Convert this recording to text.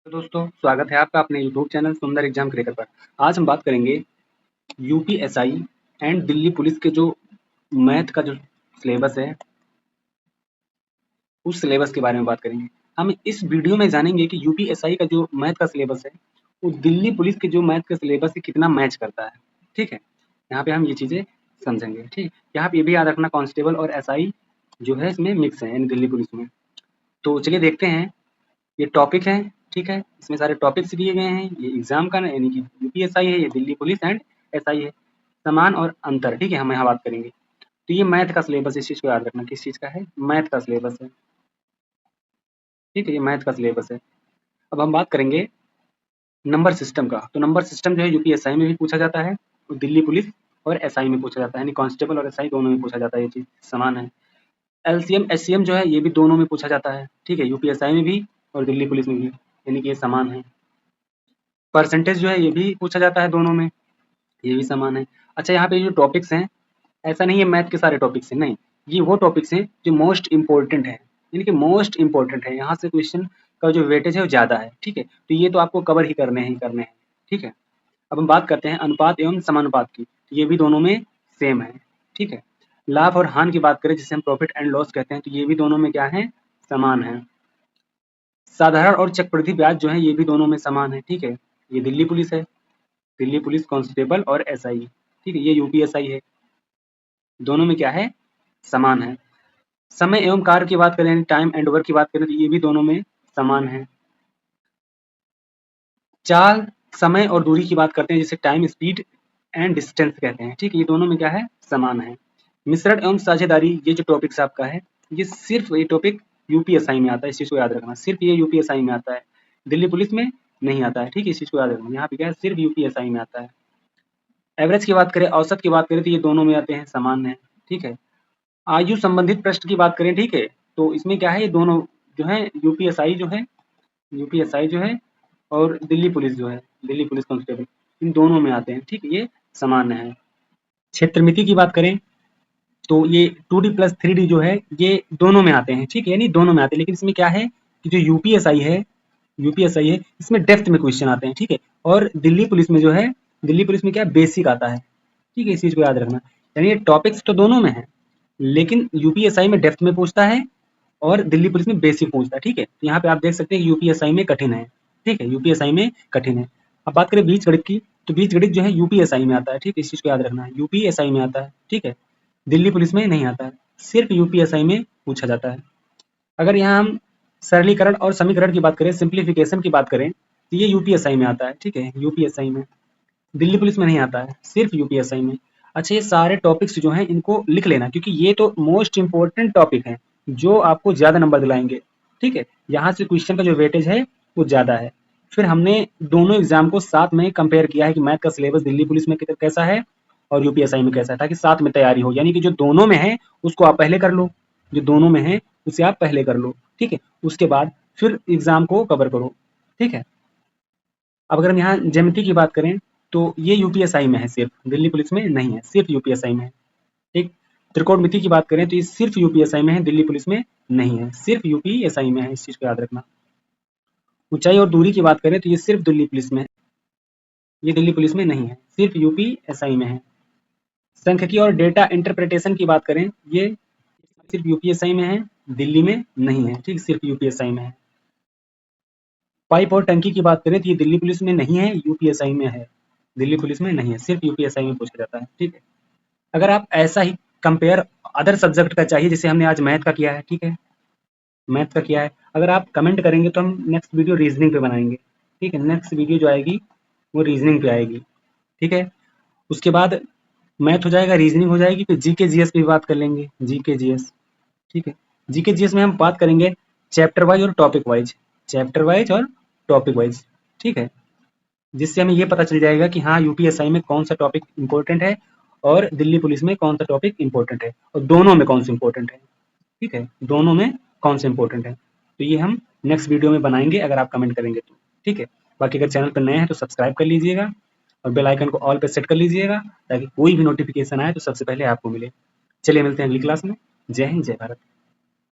तो दोस्तों स्वागत है आपका अपने यूट्यूब चैनल सुंदर एग्जाम क्रैकर पर। आज हम बात करेंगे यूपीएसआई एंड दिल्ली पुलिस के जो मैथ का जो सिलेबस है उस सिलेबस के बारे में बात करेंगे। हम इस वीडियो में जानेंगे कि यूपीएसआई का जो मैथ का सिलेबस है वो दिल्ली पुलिस के जो मैथ का सिलेबस से कितना मैच करता है। ठीक है, यहाँ पे हम ये चीज़ें समझेंगे। ठीक, यहाँ पे ये भी याद रखना कांस्टेबल और एसआई जो है इसमें मिक्स है यानी दिल्ली पुलिस में। तो चलिए देखते हैं, ये टॉपिक है, ठीक है, इसमें सारे टॉपिक्स दिए गए हैं। ये एग्जाम का यानी कि यूपीएसआई है, ये दिल्ली पुलिस एंड एसआई है। समान और अंतर, ठीक है, हम यहाँ बात करेंगे। तो ये मैथ का सिलेबस, इस चीज़ को याद रखना, किस चीज़ का है, मैथ का सिलेबस है। ठीक है, ये मैथ का सिलेबस है। अब हम बात करेंगे नंबर सिस्टम का। तो नंबर सिस्टम जो है यूपीएसआई में भी पूछा जाता है और दिल्ली पुलिस और एसआई में पूछा जाता है, यानी कांस्टेबल और एसआई दोनों में पूछा जाता है, ये चीज़ समान है। एलसीएम एचसीएम जो है ये भी दोनों में पूछा जाता है, ठीक है, यूपीएसआई में भी और दिल्ली पुलिस में भी, यानी कि ये समान है। परसेंटेज जो है ये भी पूछा जाता है दोनों में, ये भी समान है। अच्छा, यहाँ पे जो टॉपिक्स हैं, ऐसा नहीं है मैथ के सारे टॉपिक्स हैं, नहीं, ये वो टॉपिक्स हैं जो मोस्ट इम्पोर्टेंट है, यानी कि मोस्ट इम्पोर्टेंट है, यहाँ से क्वेश्चन का जो वेटेज है वो ज़्यादा है। ठीक है, तो ये तो आपको कवर ही करने हैं करने हैं। ठीक है, अब हम बात करते हैं अनुपात एवं समानुपात की। तो ये भी दोनों में सेम है। ठीक है, लाभ और हानि की बात करें जिसे हम प्रॉफिट एंड लॉस कहते हैं, तो ये भी दोनों में क्या है, समान है। साधारण और चक्रवृद्धि ब्याज जो है ये भी दोनों में समान है। ठीक है, ये दिल्ली पुलिस है, दिल्ली पुलिस कांस्टेबल और एसआई। ठीक है, ये यूपीएसआई है, दोनों में क्या है, समान है। समय एवं कार्य की बात करें, टाइम एंड वर्क की बात करें, तो ये भी दोनों में समान है। चाल, समय और दूरी की बात करते हैं जिसे टाइम, स्पीड एंड डिस्टेंस कहते हैं। ठीक है, ये दोनों में क्या है, समान है। मिश्रण एवं साझेदारी, ये जो टॉपिक्स आपका है, ये सिर्फ ये टॉपिक यूपीएसआई में आता है, इस चीज को याद रखना, सिर्फ ये यूपीएसआई में आता है, दिल्ली पुलिस में नहीं आता है। ठीक है, इस चीज को याद रखना, यहाँ पे क्या है, सिर्फ यूपीएसआई में आता है। एवरेज की बात करें, औसत की बात करें, तो ये दोनों में आते हैं, समान है। ठीक है, आयु संबंधित प्रश्न की बात करें, ठीक है, तो इसमें क्या है, ये दोनों जो है यूपीएसआई जो है, यूपीएसआई जो है और दिल्ली पुलिस जो है, दिल्ली पुलिस कांस्टेबल, इन दोनों में आते हैं। ठीक है, ये समान है। क्षेत्रमिति की बात करें तो ये 2D प्लस 3D जो है ये दोनों में आते हैं। ठीक है, यानी दोनों में आते हैं, लेकिन इसमें क्या है कि जो यूपीएसआई है इसमें डेप्थ में क्वेश्चन आते हैं। ठीक है, और दिल्ली पुलिस में जो है, दिल्ली पुलिस में क्या बेसिक आता है। ठीक है, इस चीज को याद रखना, यानी ये टॉपिक्स तो दोनों में है, लेकिन यूपीएसआई में डेप्थ में पूछता है और दिल्ली पुलिस में बेसिक पूछता है। ठीक है, तो यहाँ पे आप देख सकते हैं यूपीएसआई में कठिन है। ठीक है, यूपीएसआई में कठिन है। अब बात करें बीजगणित की, तो बीजगणित जो है यूपीएसआई में आता है। ठीक है, इस चीज को याद रखना है, यूपीएसआई में आता है। ठीक है, दिल्ली पुलिस में नहीं आता है, सिर्फ यूपीएसआई में पूछा जाता है। अगर यहाँ हम सरलीकरण और समीकरण की बात करें, सिंप्लीफिकेशन की बात करें, तो ये यूपीएसआई में आता है। ठीक है, यूपीएसआई में, दिल्ली पुलिस में नहीं आता है, सिर्फ यूपीएसआई में। अच्छा, ये सारे टॉपिक्स जो हैं इनको लिख लेना, क्योंकि ये तो मोस्ट इंपॉर्टेंट टॉपिक हैं जो आपको ज्यादा नंबर दिलाएंगे। ठीक है, यहाँ से क्वेश्चन का जो वेटेज है वो ज्यादा है। फिर हमने दोनों एग्जाम को साथ में कंपेयर किया है कि मैथ का सिलेबस दिल्ली पुलिस में कैसा है और यूपीएसआई में कैसा है, ताकि साथ में तैयारी हो, यानी कि जो दोनों में है उसको आप पहले कर लो, जो दोनों में है उसे आप पहले कर लो। ठीक है, उसके बाद फिर एग्जाम को कवर करो। ठीक है, अब अगर हम यहाँ ज्यामिति की बात करें तो ये यूपीएसआई में है, सिर्फ दिल्ली पुलिस में नहीं है, सिर्फ यूपीएसआई में है। ठीक, त्रिकोणमिति की बात करें तो ये सिर्फ यूपीएसआई में है, दिल्ली पुलिस में नहीं है, सिर्फ यूपीएसआई में है, इस चीज को याद रखना। ऊंचाई और दूरी की बात करें तो ये सिर्फ दिल्ली पुलिस में है, ये दिल्ली पुलिस में नहीं है, सिर्फ यूपीएसआई में है। सांख्यिकी और डेटा इंटरप्रिटेशन की बात करें, ये सिर्फ यूपीएसआई में है, दिल्ली में नहीं है। ठीक, सिर्फ यूपीएसआई में है। पाइप और टंकी की बात करें तो ये दिल्ली पुलिस में नहीं है, यूपीएसआई में है, दिल्ली पुलिस में नहीं है, सिर्फ यूपीएसआई में पूछा जाता है। ठीक है, अगर आप ऐसा ही कंपेयर अदर सब्जेक्ट का चाहिए, जैसे हमने आज मैथ का किया है, ठीक है, मैथ का किया है, अगर आप कमेंट करेंगे तो हम नेक्स्ट वीडियो रीजनिंग पे बनाएंगे। ठीक है, नेक्स्ट वीडियो जो आएगी वो रीजनिंग पे आएगी। ठीक है, उसके बाद मैथ हो जाएगा, रीजनिंग हो जाएगी, फिर जीके जीएस पे भी बात कर लेंगे, जीके जीएस। ठीक है, जीके जीएस में हम बात करेंगे चैप्टर वाइज और टॉपिक वाइज, चैप्टर वाइज और टॉपिक वाइज। ठीक है, जिससे हमें ये पता चल जाएगा कि हाँ यूपीएसआई में कौन सा टॉपिक इंपॉर्टेंट है और दिल्ली पुलिस में कौन सा टॉपिक इंपॉर्टेंट है, और दोनों में कौन सा इंपॉर्टेंट है। ठीक है, दोनों में कौन सा इंपॉर्टेंट है, तो ये हम नेक्स्ट वीडियो में बनाएंगे अगर आप कमेंट करेंगे तो। ठीक है, बाकी अगर चैनल पर नए हैं तो सब्सक्राइब कर लीजिएगा और बेल आइकन को ऑल पे सेट कर लीजिएगा, ताकि कोई भी नोटिफिकेशन आए तो सबसे पहले आपको मिले। चलिए मिलते हैं अगली क्लास में। जय हिंद, जय भारत।